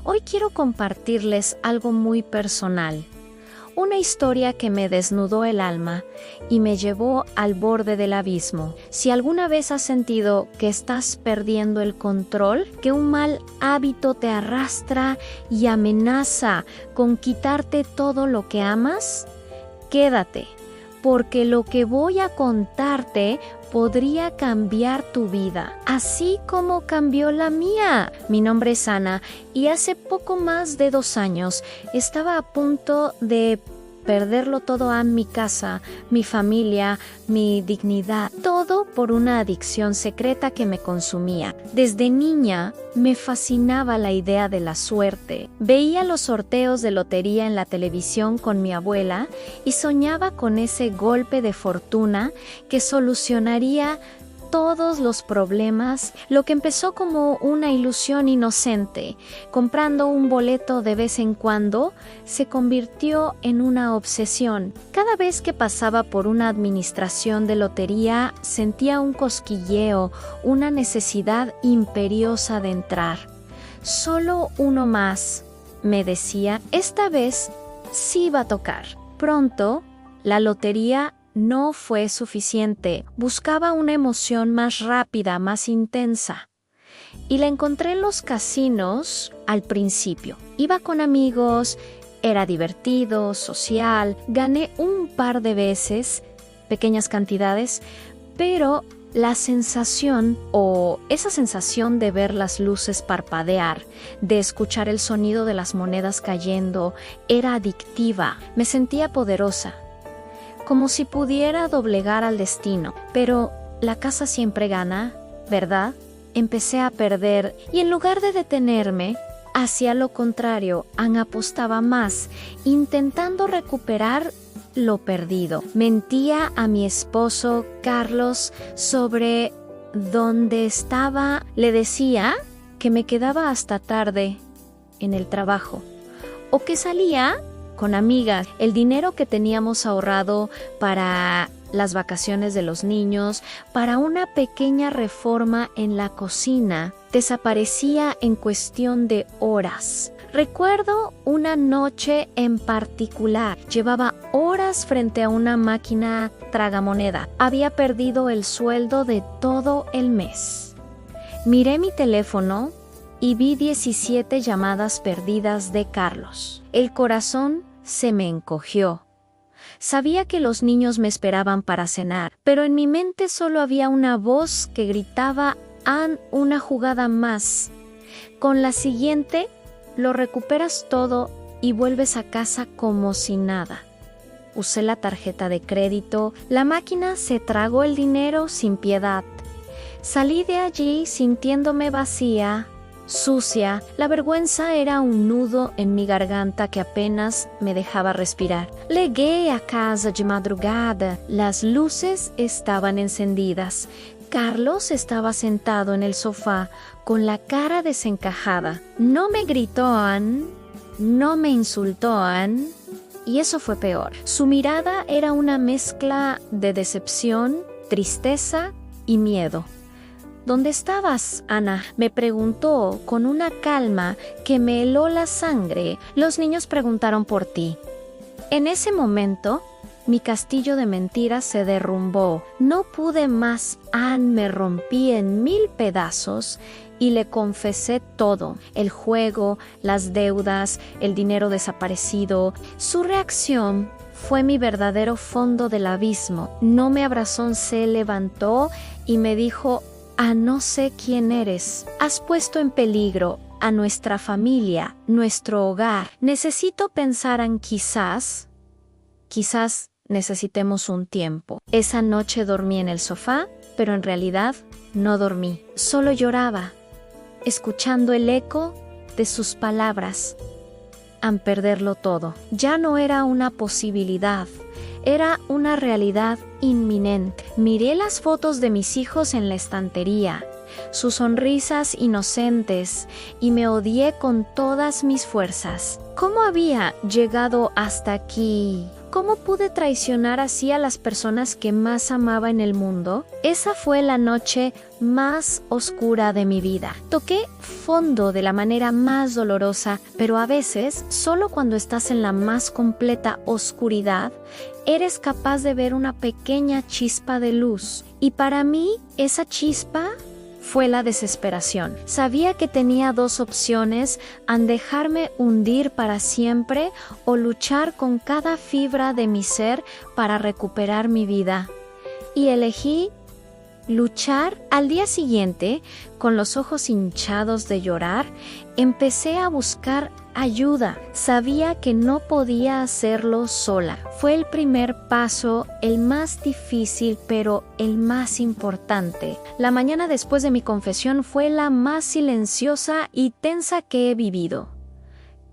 Hoy quiero compartirles algo muy personal, una historia que me desnudó el alma y me llevó al borde del abismo. Si alguna vez has sentido que estás perdiendo el control, que un mal hábito te arrastra y amenaza con quitarte todo lo que amas, quédate, porque lo que voy a contarte podría cambiar tu vida, así como cambió la mía. Mi nombre es Ana y hace poco más de 2 años estaba a punto de perderlo todo a mi casa, mi familia, mi dignidad, todo por una adicción secreta que me consumía. Desde niña me fascinaba la idea de la suerte. Veía los sorteos de lotería en la televisión con mi abuela y soñaba con ese golpe de fortuna que solucionaría todos los problemas. Lo que empezó como una ilusión inocente, comprando un boleto de vez en cuando, se convirtió en una obsesión. Cada vez que pasaba por una administración de lotería, sentía un cosquilleo, una necesidad imperiosa de entrar. Solo uno más, me decía, esta vez sí va a tocar. Pronto, la lotería no fue suficiente. Buscaba una emoción más rápida, más intensa. Y la encontré en los casinos al principio. Iba con amigos, era divertido, social, gané un par de veces, pequeñas cantidades, pero la sensación o esa sensación de ver las luces parpadear, de escuchar el sonido de las monedas cayendo, era adictiva. Me sentía poderosa, como si pudiera doblegar al destino. Pero la casa siempre gana, ¿verdad? Empecé a perder y en lugar de detenerme, hacía lo contrario, apostaba más, intentando recuperar lo perdido. Mentía a mi esposo Carlos sobre dónde estaba. Le decía que me quedaba hasta tarde en el trabajo o que salía con amigas. El dinero que teníamos ahorrado para las vacaciones de los niños, para una pequeña reforma en la cocina, desaparecía en cuestión de horas. Recuerdo una noche en particular. Llevaba horas frente a una máquina tragamoneda. Había perdido el sueldo de todo el mes. Miré mi teléfono y vi 17 llamadas perdidas de Carlos. El corazón se me encogió. Sabía que los niños me esperaban para cenar, pero en mi mente solo había una voz que gritaba: «Han una jugada más. Con la siguiente, lo recuperas todo y vuelves a casa como si nada». Usé la tarjeta de crédito. La máquina se tragó el dinero sin piedad. Salí de allí sintiéndome vacía, sucia. La vergüenza era un nudo en mi garganta que apenas me dejaba respirar. Llegué a casa de madrugada. Las luces estaban encendidas. Carlos estaba sentado en el sofá con la cara desencajada. No me gritó Ann, no me insultó Ann, y eso fue peor. Su mirada era una mezcla de decepción, tristeza y miedo. «¿Dónde estabas, Ana?», me preguntó con una calma que me heló la sangre. «Los niños preguntaron por ti». En ese momento, mi castillo de mentiras se derrumbó. No pude más. Ann me rompí en 1000 pedazos y le confesé todo: el juego, las deudas, el dinero desaparecido. Su reacción fue mi verdadero fondo del abismo. No me abrazó, se levantó y me dijo: «No sé quién eres. Has puesto en peligro a nuestra familia, nuestro hogar. Necesito pensar en quizás necesitemos un tiempo». Esa noche dormí en el sofá, pero en realidad no dormí. Solo lloraba, escuchando el eco de sus palabras. Han perderlo todo. Ya no era una posibilidad. Era una realidad inminente. Miré las fotos de mis hijos en la estantería, sus sonrisas inocentes, y me odié con todas mis fuerzas. ¿Cómo había llegado hasta aquí? ¿Cómo pude traicionar así a las personas que más amaba en el mundo? Esa fue la noche más oscura de mi vida. Toqué fondo de la manera más dolorosa, pero a veces, solo cuando estás en la más completa oscuridad, eres capaz de ver una pequeña chispa de luz. Y para mí, esa chispa fue la desesperación. Sabía que tenía dos opciones: dejarme hundir para siempre o luchar con cada fibra de mi ser para recuperar mi vida. Y elegí luchar. Al día siguiente, con los ojos hinchados de llorar, empecé a buscar ayuda. Sabía que no podía hacerlo sola. Fue el primer paso, el más difícil, pero el más importante. La mañana después de mi confesión fue la más silenciosa y tensa que he vivido.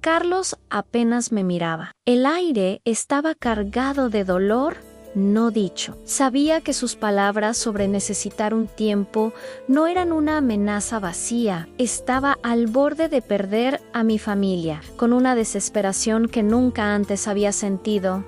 Carlos apenas me miraba. El aire estaba cargado de dolor no dicho. Sabía que sus palabras sobre necesitar un tiempo no eran una amenaza vacía. Estaba al borde de perder a mi familia. Con una desesperación que nunca antes había sentido,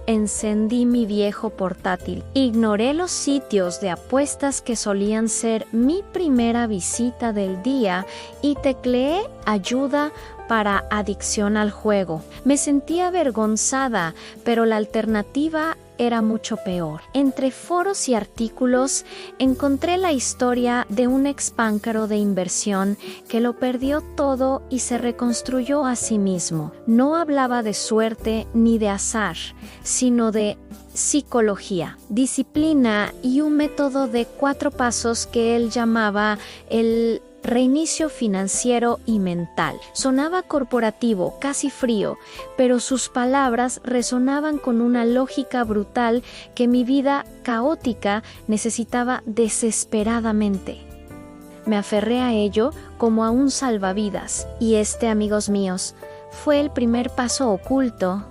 encendí mi viejo portátil. Ignoré los sitios de apuestas que solían ser mi primera visita del día y tecleé ayuda para adicción al juego. Me sentía avergonzada, pero la alternativa era mucho peor. Entre foros y artículos encontré la historia de un expáncaro de inversión que lo perdió todo y se reconstruyó a sí mismo. No hablaba de suerte ni de azar, sino de psicología, disciplina y un método de 4 pasos que él llamaba el reinicio financiero y mental. Sonaba corporativo, casi frío, pero sus palabras resonaban con una lógica brutal que mi vida caótica necesitaba desesperadamente. Me aferré a ello como a un salvavidas, y amigos míos, fue el primer paso oculto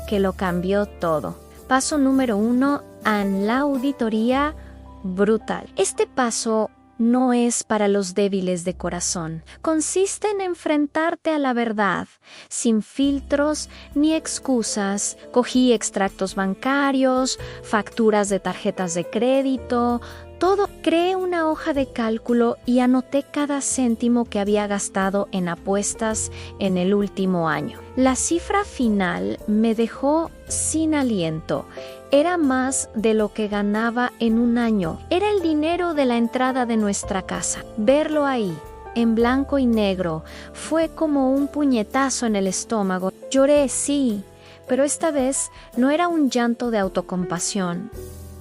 que lo cambió todo. Paso número 1 en la auditoría brutal. Este paso no es para los débiles de corazón. Consiste en enfrentarte a la verdad, sin filtros ni excusas. Cogí extractos bancarios, facturas de tarjetas de crédito, todo. Creé una hoja de cálculo y anoté cada céntimo que había gastado en apuestas en el último año. La cifra final me dejó sin aliento. Era más de lo que ganaba en un año. Era el dinero de la entrada de nuestra casa. Verlo ahí, en blanco y negro, fue como un puñetazo en el estómago. Lloré, sí, pero esta vez no era un llanto de autocompasión,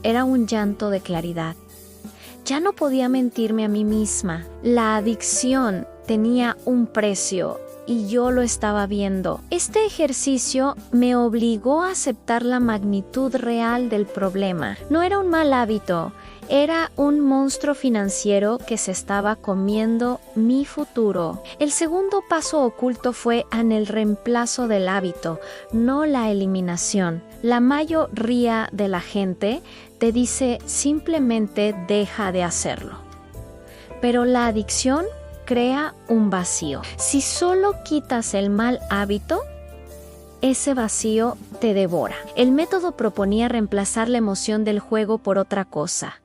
era un llanto de claridad. Ya no podía mentirme a mí misma. La adicción tenía un precio y yo lo estaba viendo. Este ejercicio me obligó a aceptar la magnitud real del problema. No era un mal hábito, era un monstruo financiero que se estaba comiendo mi futuro. El segundo paso oculto fue en el reemplazo del hábito, no la eliminación. La mayoría de la gente te dice simplemente deja de hacerlo. Pero la adicción crea un vacío. Si solo quitas el mal hábito, ese vacío te devora. El método proponía reemplazar la emoción del juego por otra cosa.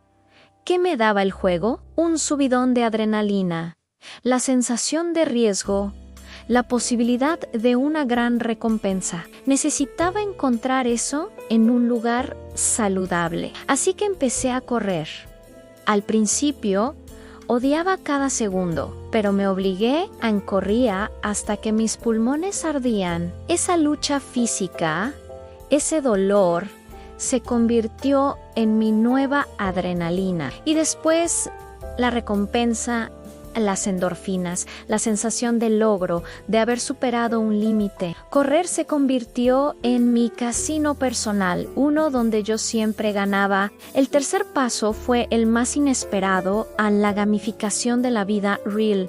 ¿Qué me daba el juego? Un subidón de adrenalina, la sensación de riesgo, la posibilidad de una gran recompensa. Necesitaba encontrar eso en un lugar saludable. Así que empecé a correr. Al principio, odiaba cada segundo, pero me obligué corría hasta que mis pulmones ardían. Esa lucha física, ese dolor, se convirtió en mi nueva adrenalina. Y después, la recompensa, las endorfinas, la sensación de logro, de haber superado un límite. Correr se convirtió en mi casino personal, uno donde yo siempre ganaba. El tercer paso fue el más inesperado en la gamificación de la vida real.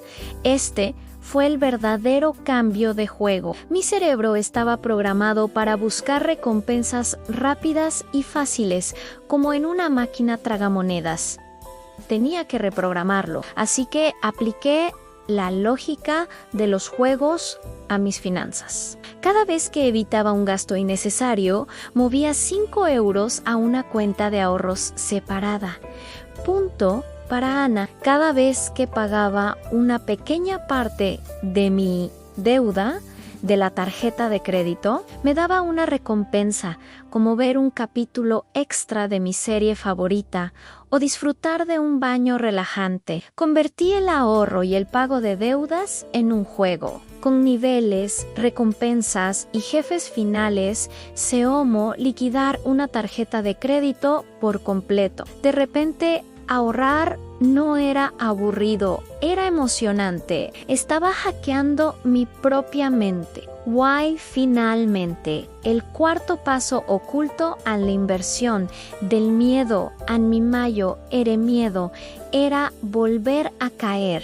Fue el verdadero cambio de juego. Mi cerebro estaba programado para buscar recompensas rápidas y fáciles, como en una máquina tragamonedas. Tenía que reprogramarlo, así que apliqué la lógica de los juegos a mis finanzas. Cada vez que evitaba un gasto innecesario, movía 5 euros a una cuenta de ahorros separada. Punto para Ana. Cada vez que pagaba una pequeña parte de mi deuda de la tarjeta de crédito, me daba una recompensa, como ver un capítulo extra de mi serie favorita o disfrutar de un baño relajante. Convertí el ahorro y el pago de deudas en un juego. Con niveles, recompensas y jefes finales, Seomo liquidar una tarjeta de crédito por completo. De repente, ahorrar no era aburrido, era emocionante. Estaba hackeando mi propia mente. Why finalmente, el cuarto paso oculto a la inversión del miedo a mi mayo era miedo, era volver a caer.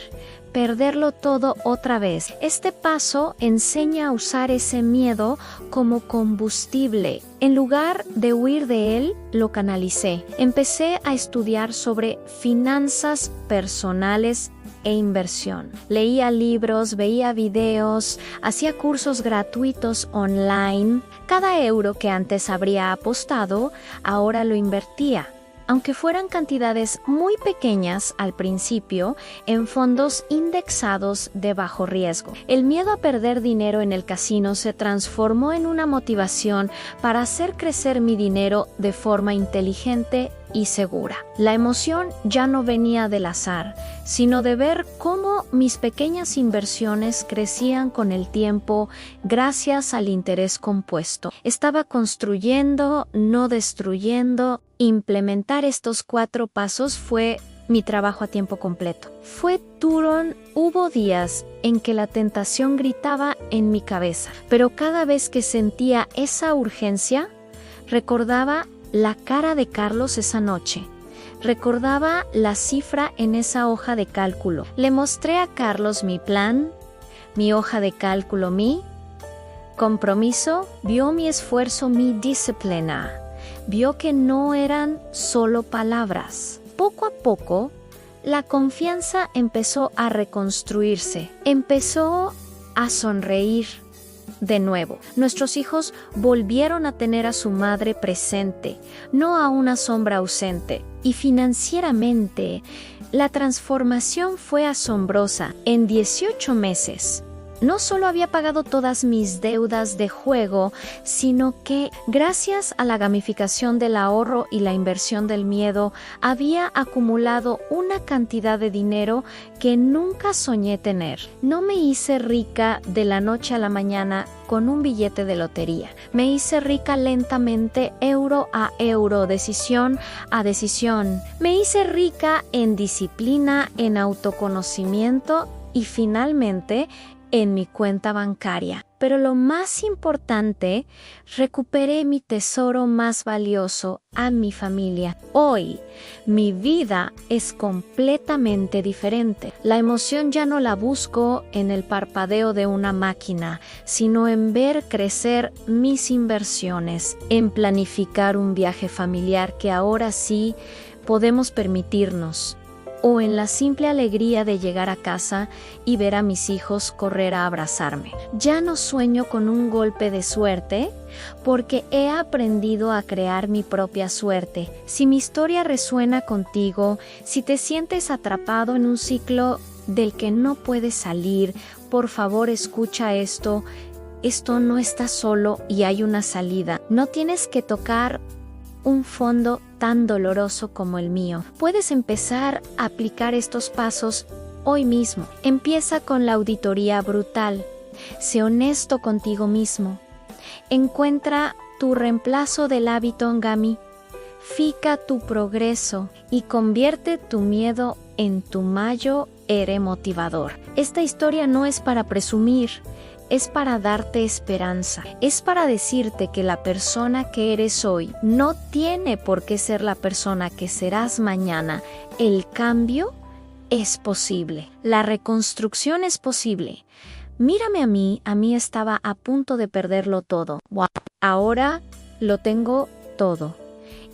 Perderlo todo otra vez. Este paso enseña a usar ese miedo como combustible. En lugar de huir de él, lo canalicé. Empecé a estudiar sobre finanzas personales e inversión. Leía libros, veía videos, hacía cursos gratuitos online. Cada euro que antes habría apostado, ahora lo invertía. Aunque fueran cantidades muy pequeñas al principio, en fondos indexados de bajo riesgo. El miedo a perder dinero en el casino se transformó en una motivación para hacer crecer mi dinero de forma inteligente y segura. La emoción ya no venía del azar, sino de ver cómo mis pequeñas inversiones crecían con el tiempo gracias al interés compuesto. Estaba construyendo, no destruyendo. Implementar estos 4 pasos fue mi trabajo a tiempo completo. Fue duro, hubo días en que la tentación gritaba en mi cabeza, pero cada vez que sentía esa urgencia, recordaba la cara de Carlos esa noche. Recordaba la cifra en esa hoja de cálculo. Le mostré a Carlos mi plan, mi hoja de cálculo, mi compromiso, vio mi esfuerzo, mi disciplina. Vio que no eran solo palabras. Poco a poco, la confianza empezó a reconstruirse. Empezó a sonreír de nuevo. Nuestros hijos volvieron a tener a su madre presente, no a una sombra ausente. Y financieramente, la transformación fue asombrosa. En 18 meses, no solo había pagado todas mis deudas de juego, sino que, gracias a la gamificación del ahorro y la inversión del miedo, había acumulado una cantidad de dinero que nunca soñé tener. No me hice rica de la noche a la mañana con un billete de lotería. Me hice rica lentamente, euro a euro, decisión a decisión. Me hice rica en disciplina, en autoconocimiento y finalmente en mi cuenta bancaria. Pero lo más importante, recuperé mi tesoro más valioso, a mi familia. Hoy, mi vida es completamente diferente. La emoción ya no la busco en el parpadeo de una máquina, sino en ver crecer mis inversiones, en planificar un viaje familiar que ahora sí podemos permitirnos, o en la simple alegría de llegar a casa y ver a mis hijos correr a abrazarme. Ya no sueño con un golpe de suerte, porque he aprendido a crear mi propia suerte. Si mi historia resuena contigo, si te sientes atrapado en un ciclo del que no puedes salir, por favor escucha esto. Esto no está solo y hay una salida. No tienes que tocar un fondo tan doloroso como el mío. Puedes empezar a aplicar estos pasos hoy mismo. Empieza con la auditoría brutal. Sé honesto contigo mismo. Encuentra tu reemplazo del hábito Ngami. Fica tu progreso y convierte tu miedo en tu mayo ere motivador. Esta historia no es para presumir. Es para darte esperanza, es para decirte que la persona que eres hoy no tiene por qué ser la persona que serás mañana. El cambio es posible, la reconstrucción es posible. Mírame a mí estaba a punto de perderlo todo. Wow. Ahora lo tengo todo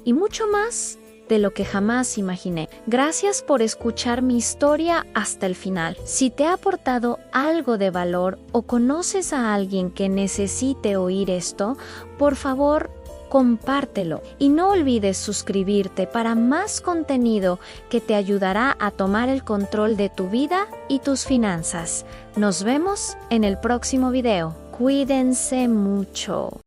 y mucho más de lo que jamás imaginé. Gracias por escuchar mi historia hasta el final. Si te ha aportado algo de valor o conoces a alguien que necesite oír esto, por favor, compártelo y no olvides suscribirte para más contenido que te ayudará a tomar el control de tu vida y tus finanzas. Nos vemos en el próximo video. Cuídense mucho.